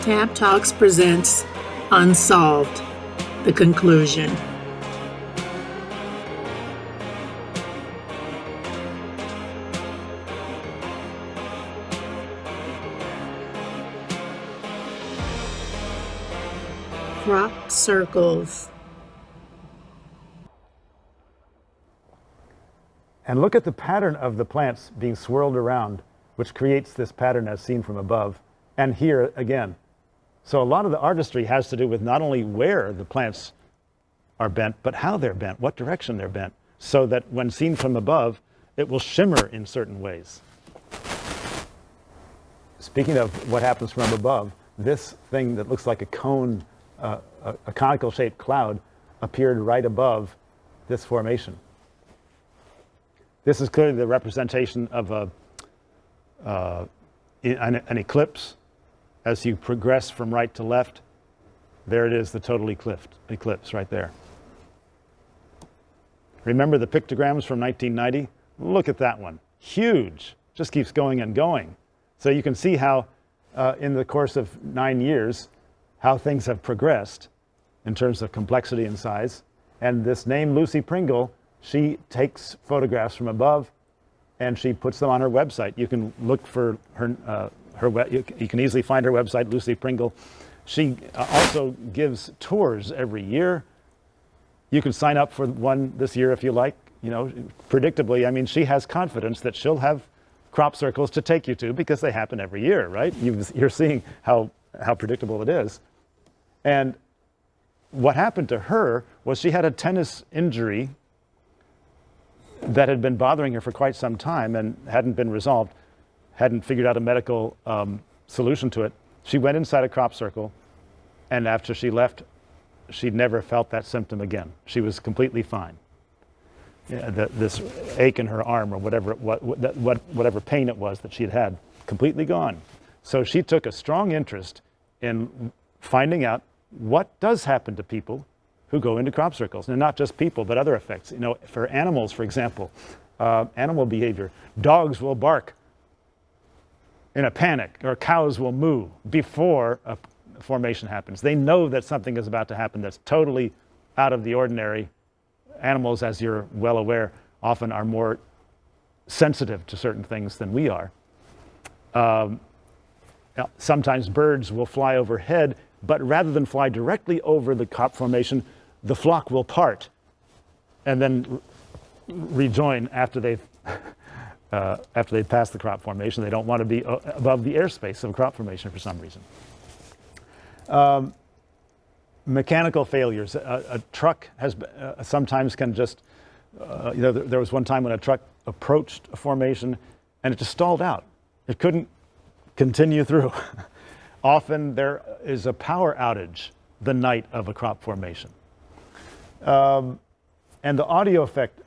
Tab Talks presents Unsolved, the conclusion. Crop circles. And look at the pattern of the plants being swirled around, which creates this pattern as seen from above. And here again. So a lot of the artistry has to do with not only where the plants are bent, but how they're bent, what direction they're bent, so that when seen from above, it will shimmer in certain ways. Speaking of what happens from above, this thing that looks like a cone, a conical shaped cloud, appeared right above this formation. This is clearly the representation of an eclipse. As you progress from right to left, there it is, the total eclipse right there. Remember the pictograms from 1990? Look at that one. Huge. Just keeps going and going. So you can see how in the course of 9 years, how things have progressed in terms of complexity and size. And this name, Lucy Pringle, she takes photographs from above and she puts them on her website. You can look for her, you can easily find her website, Lucy Pringle. She also gives tours every year. You can sign up for one this year if you like. You know, predictably, I mean, she has confidence that she'll have crop circles to take you to because they happen every year, right? You're seeing how predictable it is. And what happened to her was she had a tennis injury that had been bothering her for quite some time and hadn't been resolved, hadn't figured out a medical solution to it. She went inside a crop circle, and after she left, she'd never felt that symptom again. She was completely fine. Yeah, this ache in her arm or whatever pain it was that she had, completely gone. So she took a strong interest in finding out what does happen to people who go into crop circles. And not just people, but other effects. You know, for animals, for example, animal behavior. Dogs will bark in a panic, or cows will moo before a formation happens. They know that something is about to happen that's totally out of the ordinary. Animals, as you're well aware, often are more sensitive to certain things than we are. Sometimes birds will fly overhead, but rather than fly directly over the crop formation, the flock will part and then rejoin after they've passed the crop formation. They don't want to be above the airspace of a crop formation for some reason. Mechanical failures. A truck has sometimes can just, there was one time when a truck approached a formation and it just stalled out. It couldn't continue through. Often there is a power outage the night of a crop formation. And the audio effect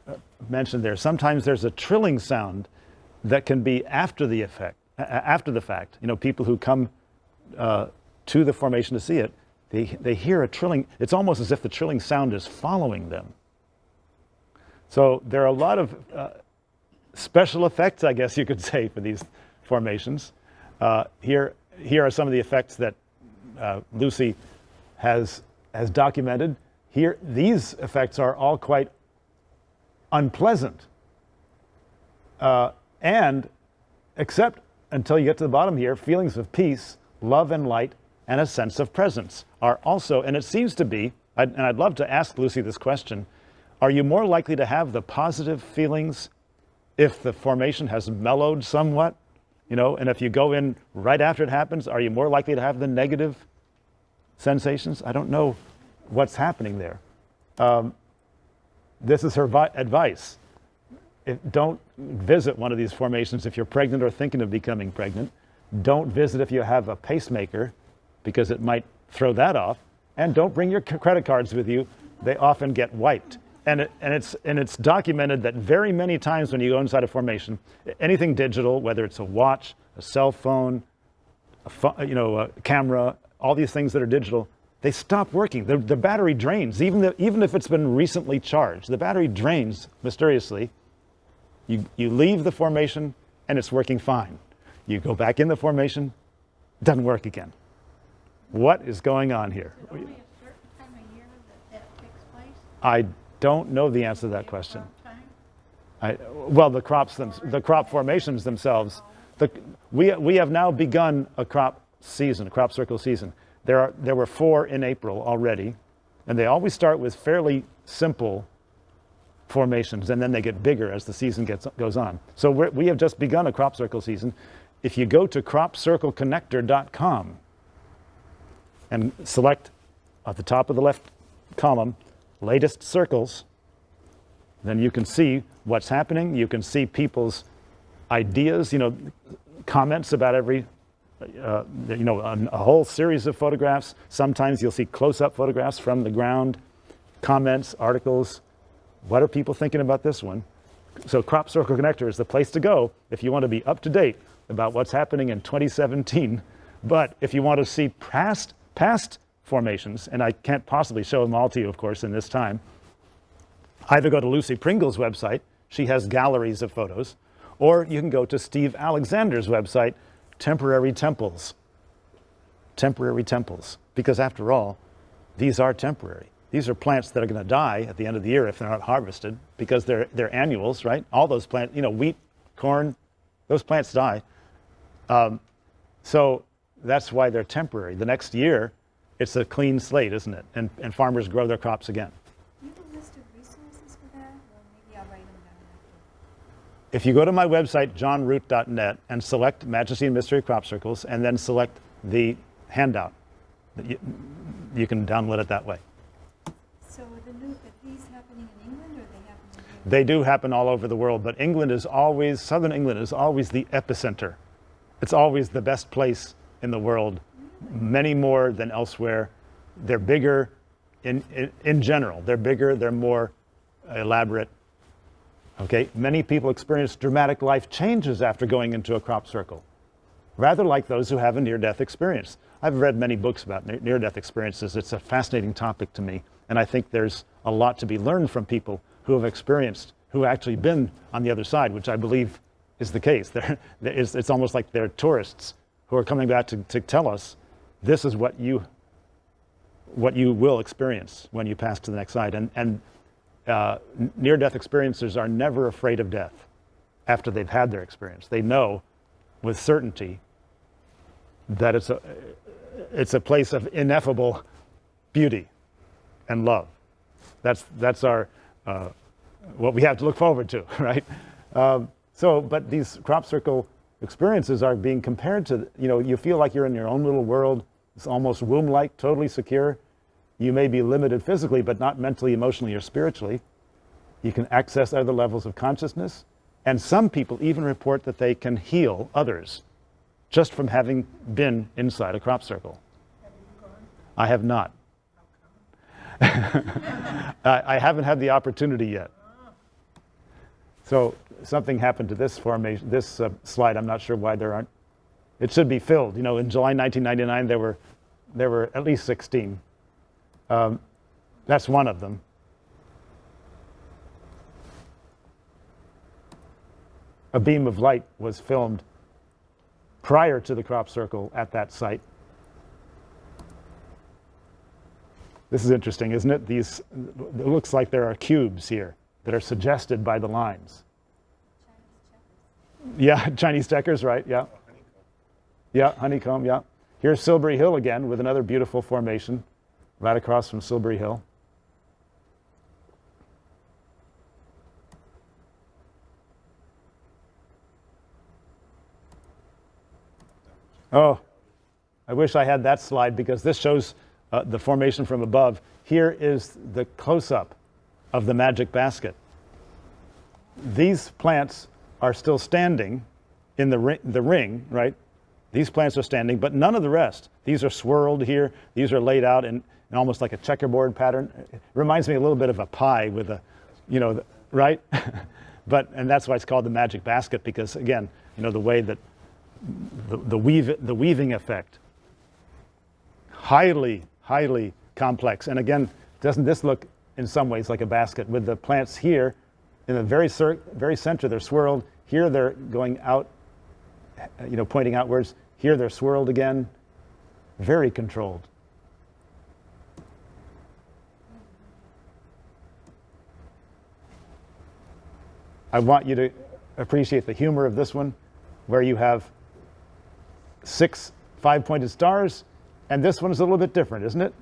mentioned there, sometimes there's a trilling sound that can be after the fact. You know, people who come to the formation to see it, they hear a trilling. It's almost as if the trilling sound is following them. So there are a lot of special effects, I guess you could say, for these formations. Here are some of the effects that Lucy has documented. Here, these effects are all quite unpleasant, and except until you get to the bottom here, feelings of peace, love and light, and a sense of presence are also, and it seems to be, and I'd love to ask Lucy this question, are you more likely to have the positive feelings if the formation has mellowed somewhat? You know, and if you go in right after it happens, are you more likely to have the negative sensations? I don't know what's happening there. This is her advice. Don't visit one of these formations if you're pregnant or thinking of becoming pregnant. Don't visit if you have a pacemaker, because it might throw that off. And don't bring your credit cards with you. They often get wiped. And it's documented that very many times when you go inside a formation, anything digital, whether it's a watch, a cell phone, a camera, all these things that are digital, they stop working. The battery drains, even if it's been recently charged. The battery drains mysteriously. You leave the formation and it's working fine. You go back in the formation, it doesn't work again. What is going on here? Is it only a certain time of year that takes place? I don't know the answer to that question. Time? Well, the crop formations themselves. We have now begun a crop season, a crop circle season. There were 4 in April already, and they always start with fairly simple formations, and then they get bigger as the season goes on. So we have just begun a crop circle season. If you go to cropcircleconnector.com and select at the top of the left column, latest circles, then you can see what's happening. You can see people's ideas, comments about every, a whole series of photographs. Sometimes you'll see close-up photographs from the ground, comments, articles. What are people thinking about this one? So Crop Circle Connector is the place to go if you want to be up to date about what's happening in 2017. But if you want to see past formations, and I can't possibly show them all to you, of course, in this time, either go to Lucy Pringle's website, she has galleries of photos, or you can go to Steve Alexander's website, Temporary Temples. Temporary temples, because after all, these are temporary. These are plants that are going to die at the end of the year if they're not harvested, because they're annuals, right? All those plants, wheat, corn, those plants die. So that's why they're temporary. The next year, it's a clean slate, isn't it? And farmers grow their crops again. Do you have a list of resources for that? Well, maybe I'll write them down. If you go to my website, johnroot.net, and select Majesty and Mystery Crop Circles, and then select the handout, you can download it that way. So are these happening in England, or are they happening here? They do happen all over the world, but southern England is always the epicenter. It's always the best place in the world, many more than elsewhere. They're bigger in general. They're bigger, they're more elaborate. Okay, many people experience dramatic life changes after going into a crop circle, rather like those who have a near-death experience. I've read many books about near-death experiences. It's a fascinating topic to me, and I think there's a lot to be learned from people who have experienced, who have actually been on the other side, which I believe is the case. It's almost like they're tourists who are coming back to tell us this is what you will experience when you pass to the next side. And near-death experiencers are never afraid of death after they've had their experience. They know with certainty that it's a place of ineffable beauty and love. That's our what we have to look forward to, right? But these crop circle experiences are being compared to, you feel like you're in your own little world. It's almost womb-like, totally secure. You may be limited physically, but not mentally, emotionally, or spiritually. You can access other levels of consciousness. And some people even report that they can heal others just from having been inside a crop circle. Have you gone? I have not. I haven't had the opportunity yet. So something happened to this formation, this slide. I'm not sure why there aren't. It should be filled. In July 1999, there were at least 16. That's one of them. A beam of light was filmed prior to the crop circle at that site. This is interesting, isn't it? It looks like there are cubes here that are suggested by the lines. Yeah, Chinese checkers, right? Yeah. Yeah, honeycomb, yeah. Here's Silbury Hill again with another beautiful formation right across from Silbury Hill. Oh, I wish I had that slide because this shows the formation from above. Here is the close-up of the magic basket. These plants are still standing in the ring, right? These plants are standing, but none of the rest. These are swirled here. These are laid out in almost like a checkerboard pattern. It reminds me a little bit of a pie with a, right? And that's why it's called the magic basket, because again, the way that the weaving effect, highly complex. And again, doesn't this look in some ways like a basket with the plants here in the very center? They're swirled. Here they're going out, pointing outwards. Here they're swirled again. very controlled. I want you to appreciate the humor of this one, where you have 6 5-pointed stars, and this one is a little bit different, isn't it?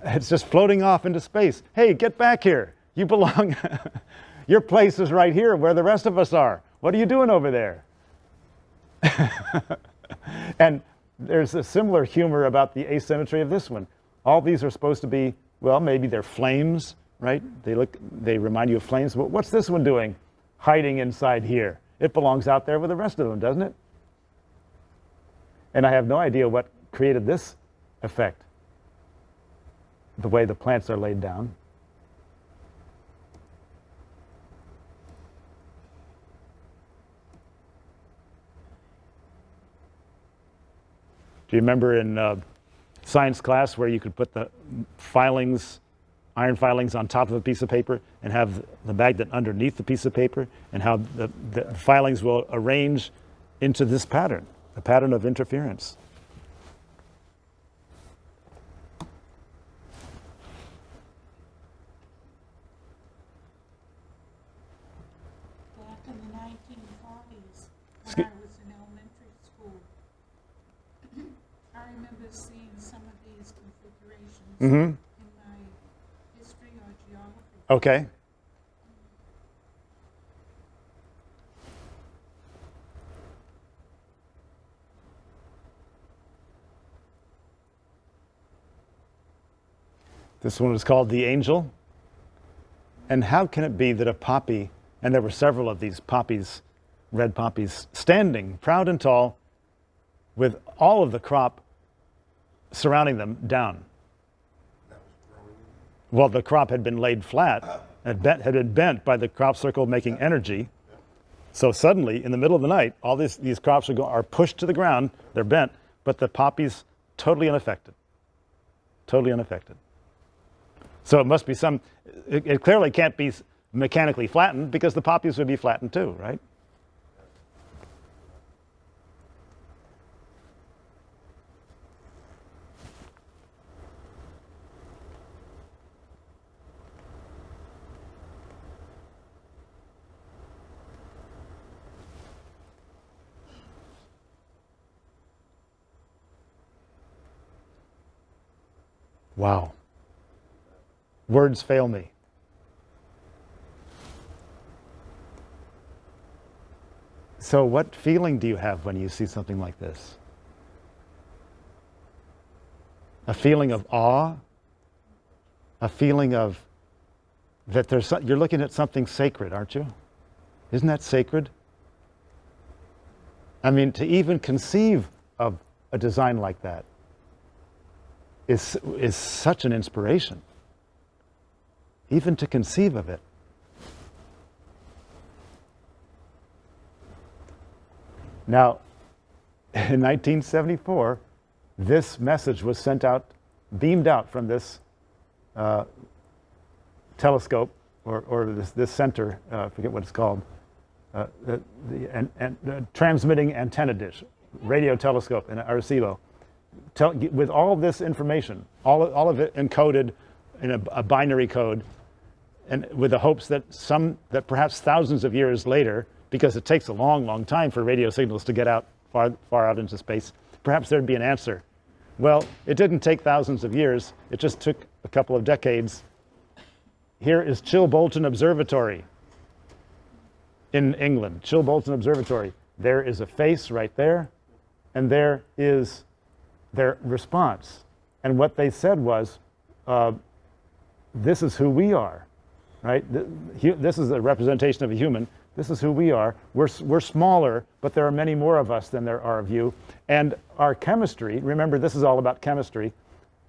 It's just floating off into space. Hey, get back here. You belong. Your place is right here where the rest of us are. What are you doing over there? And there's a similar humor about the asymmetry of this one. All these are supposed to be, well, maybe they're flames, right? They remind you of flames. But what's this one doing hiding inside here? It belongs out there with the rest of them, doesn't it? And I have no idea what created this effect, the way the plants are laid down. Do you remember in science class where you could put the filings, iron filings on top of a piece of paper and have the magnet underneath the piece of paper, and how the filings will arrange into this pattern, a pattern of interference? Back in the 1940s, when I was in elementary school, I remember seeing some of these configurations in my history or geography. Okay. This one is called the angel. And how can it be that a poppy, and there were several of these poppies, red poppies, standing proud and tall with all of the crop surrounding them down? Well, the crop had been laid flat, had been bent by the crop circle making energy. So suddenly, in the middle of the night, all these crops are pushed to the ground, they're bent, but the poppies totally unaffected. Totally unaffected. So it must be it clearly can't be mechanically flattened, because the poppies would be flattened too, right? Wow. Words fail me. So what feeling do you have when you see something like this? A feeling of awe? A feeling of that you're looking at something sacred, aren't you? Isn't that sacred? I mean, to even conceive of a design like that is such an inspiration. Even to conceive of it. Now, in 1974, this message was sent out, beamed out from this telescope, or this center, I forget what it's called, transmitting antenna dish, radio telescope in Arecibo, with all this information, all of it encoded in a binary code, and with the hopes that perhaps thousands of years later, because it takes a long, long time for radio signals to get out far out into space, perhaps there'd be an answer. Well, it didn't take thousands of years. It just took a couple of decades. Here is Chilbolton Observatory in England. Chilbolton Observatory. There is a face right there, and there is their response. And what they said was, this is who we are, right? This is a representation of a human. This is who we are. We're smaller, but there are many more of us than there are of you. And our chemistry, remember, this is all about chemistry.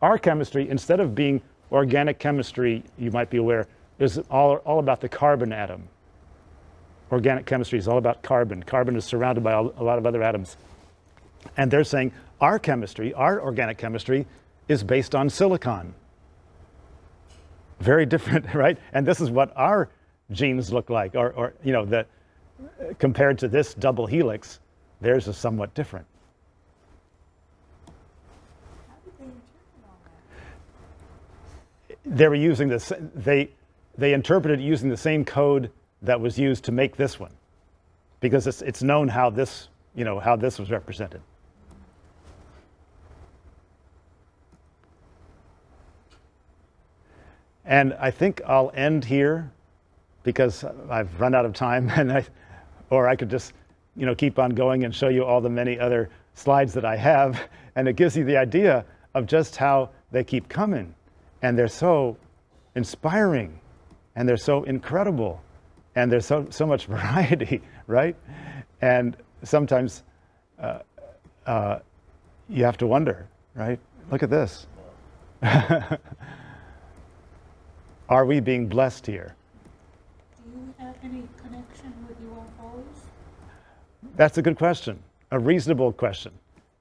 Our chemistry, instead of being organic chemistry, you might be aware, is all about the carbon atom. Organic chemistry is all about carbon. Carbon is surrounded by a lot of other atoms. And they're saying our chemistry, our organic chemistry, is based on silicon. Very different, right? And this is what our genes look like, or compared to this double helix, theirs is somewhat different. they were using this, they interpreted it using the same code that was used to make this one, because it's known how this, how this was represented. And I think I'll end here because I've run out of time, and or I could just, keep on going and show you all the many other slides that I have, and it gives you the idea of just how they keep coming, and they're so inspiring, and they're so incredible, and there's so much variety, right? And sometimes you have to wonder, right? Look at this. Are we being blessed here? Do you have any connection with UFOs? That's a good question, a reasonable question.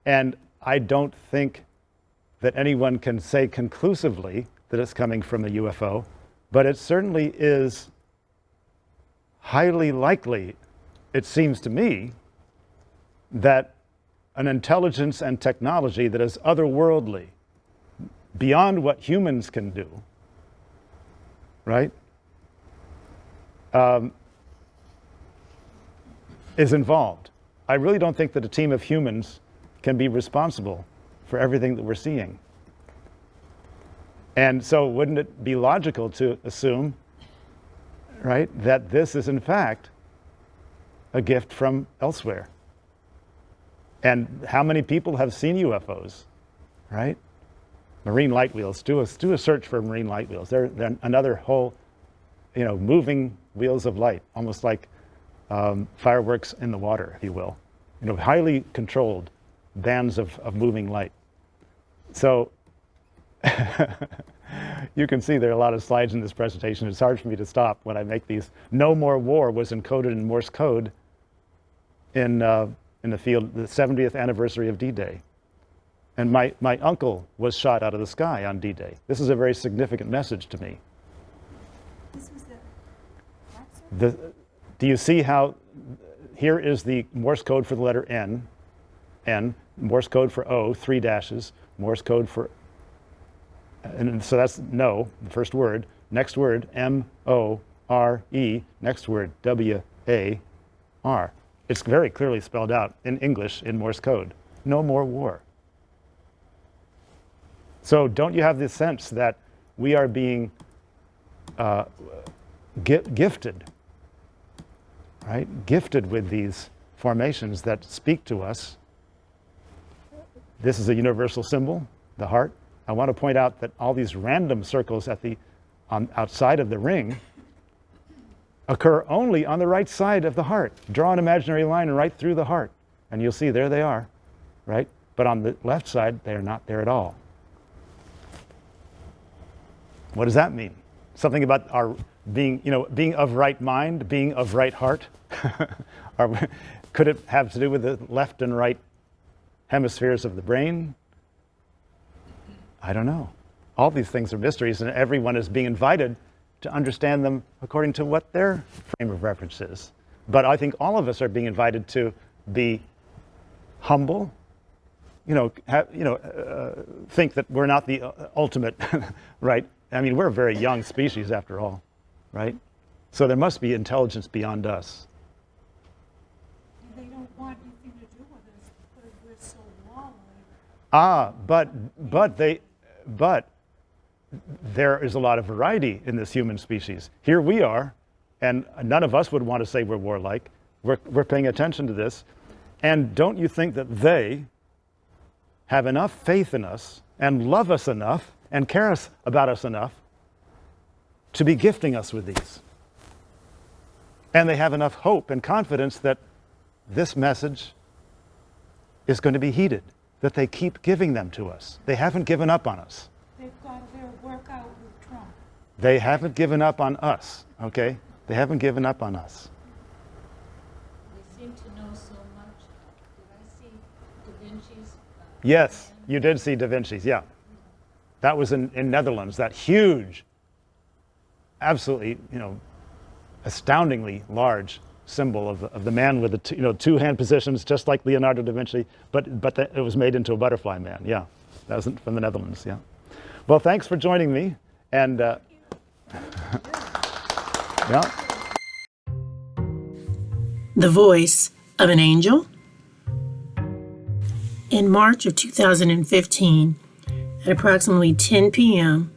And I don't think that anyone can say conclusively that it's coming from a UFO, but it certainly is highly likely, it seems to me, that an intelligence and technology that is otherworldly, beyond what humans can do, right, is involved. I really don't think that a team of humans can be responsible for everything that we're seeing. And so wouldn't it be logical to assume, right, that this is in fact a gift from elsewhere? And how many people have seen UFOs, right? Marine light wheels. Do a search for marine light wheels. They're another whole, moving wheels of light, almost like fireworks in the water, if you will. Highly controlled bands of moving light. So you can see there are a lot of slides in this presentation. It's hard for me to stop when I make these. No More War was encoded in Morse code in the field, the 70th anniversary of D-Day. And my uncle was shot out of the sky on D-Day. This is a very significant message to me. This was the what, sir? Do you see how here is the Morse code for the letter N, Morse code for O, 3 dashes, Morse code for, and so that's no, the first word. Next word, M-O-R-E, next word, W-A-R. It's very clearly spelled out in English in Morse code. No more war. So don't you have the sense that we are being gifted, right? Gifted with these formations that speak to us. This is a universal symbol, the heart. I want to point out that all these random circles outside of the ring occur only on the right side of the heart. Draw an imaginary line right through the heart, and you'll see there they are, right? But on the left side, they are not there at all. What does that mean? Something about our being of right mind, being of right heart? Could it have to do with the left and right hemispheres of the brain? I don't know. All these things are mysteries, and everyone is being invited to understand them according to what their frame of reference is. But I think all of us are being invited to be humble, think that we're not the ultimate, right? I mean, we're a very young species after all, right? So there must be intelligence beyond us. They don't want anything to do with us because we're so wobbly. But there is a lot of variety in this human species. Here we are, and none of us would want to say we're warlike. We're paying attention to this. And don't you think that they have enough faith in us and love us enough and care about us enough to be gifting us with these? And they have enough hope and confidence that this message is going to be heeded, that they keep giving them to us. They haven't given up on us. They've got their work out with Trump. They haven't given up on us, okay? They haven't given up on us. They seem to know so much. Did I see Da Vinci's? Yes, you did see Da Vinci's, yeah. That was in Netherlands, that huge, absolutely, astoundingly large symbol of the man with the two hand positions, just like Leonardo da Vinci, but it was made into a butterfly man, yeah. That was from the Netherlands, yeah. Well, thanks for joining me, And yeah. The Voice of an Angel. In March of 2015, at approximately 10 p.m.,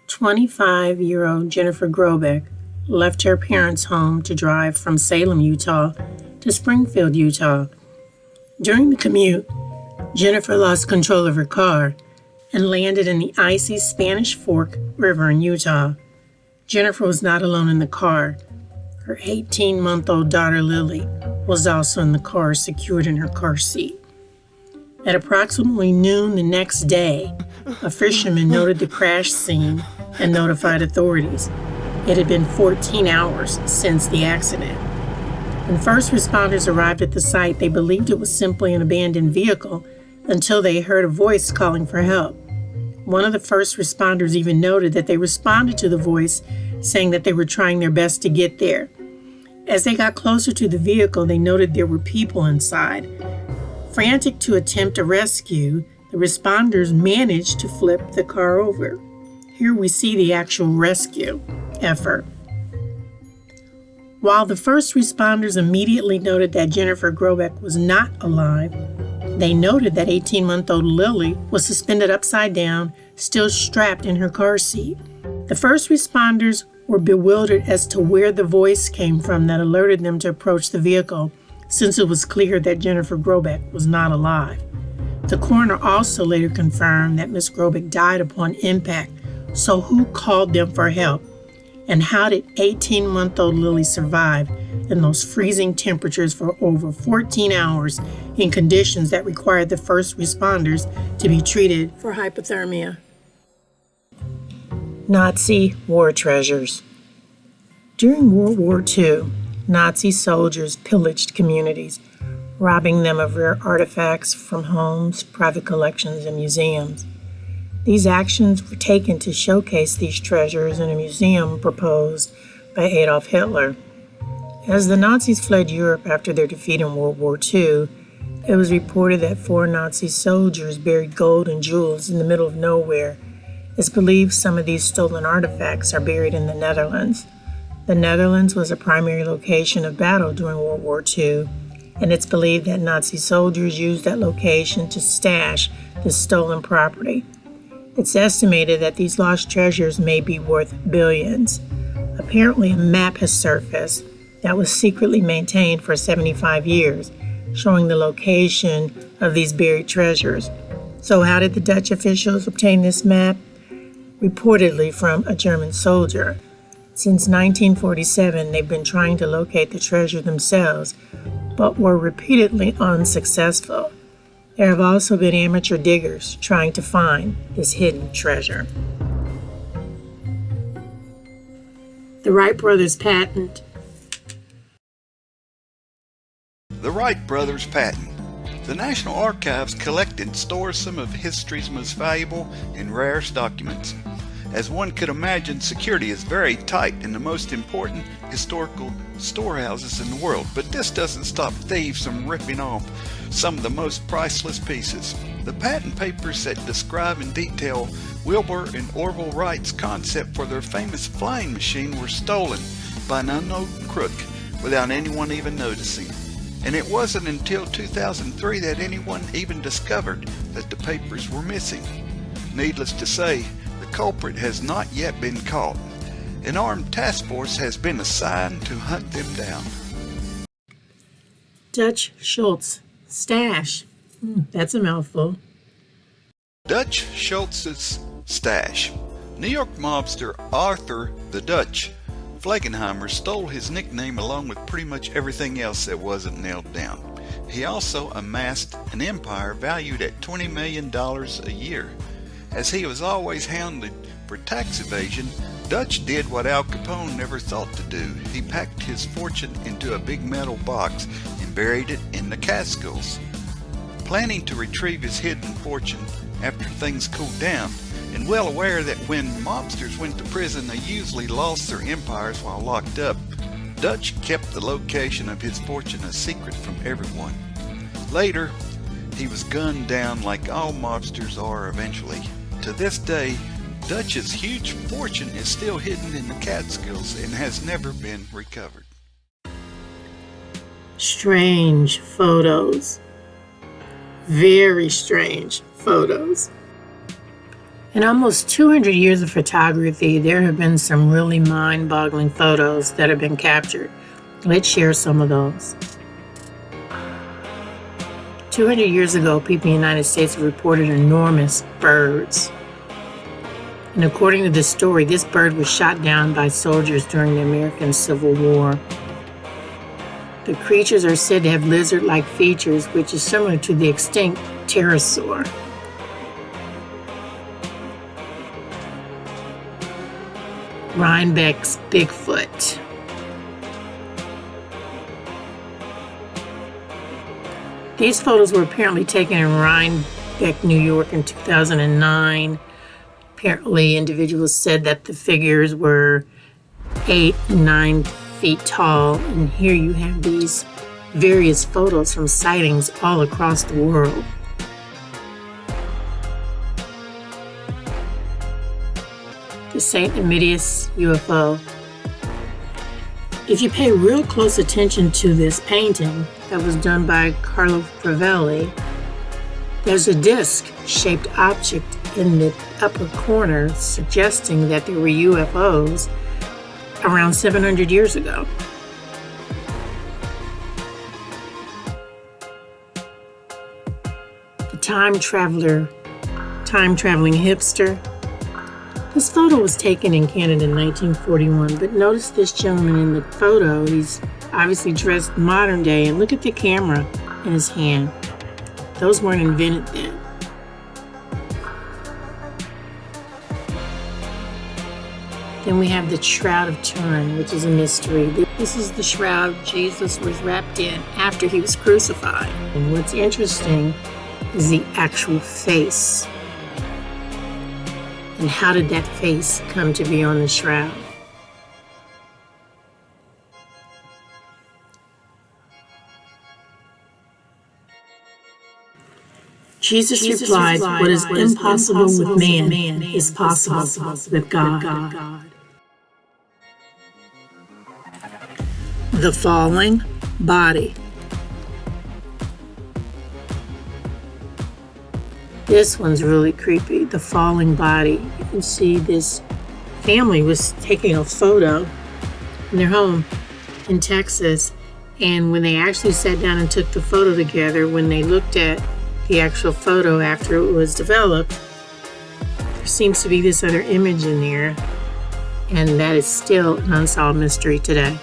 25-year-old Jennifer Grobeck left her parents' home to drive from Salem, Utah to Springfield, Utah. During the commute, Jennifer lost control of her car and landed in the icy Spanish Fork River in Utah. Jennifer was not alone in the car. Her 18-month-old daughter, Lily, was also in the car, secured in her car seat. At approximately noon the next day, a fisherman noted the crash scene and notified authorities. It had been 14 hours since the accident. When first responders arrived at the site, they believed it was simply an abandoned vehicle until they heard a voice calling for help. One of the first responders even noted that they responded to the voice, saying that they were trying their best to get there. As they got closer to the vehicle, they noted there were people inside. Frantic to attempt a rescue, the responders managed to flip the car over. Here we see the actual rescue effort. While the first responders immediately noted that Jennifer Grobeck was not alive, they noted that 18-month-old Lily was suspended upside down, still strapped in her car seat. The first responders were bewildered as to where the voice came from that alerted them to approach the vehicle, since it was clear that Jennifer Grobeck was not alive. The coroner also later confirmed that Ms. Grobeck died upon impact, so who called them for help? And how did 18-month-old Lily survive in those freezing temperatures for over 14 hours in conditions that required the first responders to be treated for hypothermia? Nazi war treasures. During World War II, Nazi soldiers pillaged communities, robbing them of rare artifacts from homes, private collections, and museums. These actions were taken to showcase these treasures in a museum proposed by Adolf Hitler. As the Nazis fled Europe after their defeat in World War II, it was reported that 4 Nazi soldiers buried gold and jewels in the middle of nowhere. It's believed some of these stolen artifacts are buried in the Netherlands. The Netherlands was a primary location of battle during World War II, and it's believed that Nazi soldiers used that location to stash the stolen property. It's estimated that these lost treasures may be worth billions. Apparently, a map has surfaced that was secretly maintained for 75 years, showing the location of these buried treasures. So how did the Dutch officials obtain this map? Reportedly from a German soldier. Since 1947, they've been trying to locate the treasure themselves, but were repeatedly unsuccessful. There have also been amateur diggers trying to find this hidden treasure. The Wright brothers patent. The Wright brothers patent. The National Archives collect and store some of history's most valuable and rarest documents. As one could imagine, security is very tight in the most important historical storehouses in the world, but this doesn't stop thieves from ripping off some of the most priceless pieces. The patent papers that describe in detail Wilbur and Orville Wright's concept for their famous flying machine were stolen by an unknown crook without anyone even noticing. And it wasn't until 2003 that anyone even discovered that the papers were missing. Needless to say, the culprit has not yet been caught. An armed task force has been assigned to hunt them down. Dutch Schultz stash. That's a mouthful. Dutch Schultz's stash. New York mobster Arthur the Dutch Flegenheimer stole his nickname along with pretty much everything else that wasn't nailed down. He also amassed an empire valued at $20 million a year. As he was always hounded for tax evasion, Dutch did what Al Capone never thought to do. He packed his fortune into a big metal box and buried it in the Catskills. Planning to retrieve his hidden fortune after things cooled down, and well aware that when mobsters went to prison they usually lost their empires while locked up, Dutch kept the location of his fortune a secret from everyone. Later, he was gunned down like all mobsters are eventually. To this day, Dutch's huge fortune is still hidden in the Catskills and has never been recovered. Strange photos. Very strange photos. In almost 200 years of photography, there have been some really mind-boggling photos that have been captured. Let's share some of those. 200 years ago, people in the United States reported enormous birds. And according to this story, this bird was shot down by soldiers during the American Civil War. The creatures are said to have lizard-like features, which is similar to the extinct pterosaur. Rhinebeck's Bigfoot. These photos were apparently taken in Rhinebeck, New York in 2009. Apparently, individuals said that the figures were 8 and 9 feet tall, and here you have these various photos from sightings all across the world. The St. Emilius UFO. If you pay real close attention to this painting that was done by Carlo Fravelli, there's a disc-shaped object in the upper corner suggesting that there were UFOs around 700 years ago. The time-traveling hipster. This photo was taken in Canada in 1941, but notice this gentleman in the photo. He's obviously dressed modern day, and look at the camera in his hand. Those weren't invented then. Then we have the Shroud of Turin, which is a mystery. This is the shroud Jesus was wrapped in after he was crucified. And what's interesting is the actual face. And how did that face come to be on the shroud? Jesus replied, "What is impossible with man is possible with God." The falling body. This one's really creepy. The falling body. You can see this family was taking a photo in their home in Texas, and when they actually sat down and took the photo together, when they looked at the actual photo after it was developed, there seems to be this other image in there, and that is still an unsolved mystery today.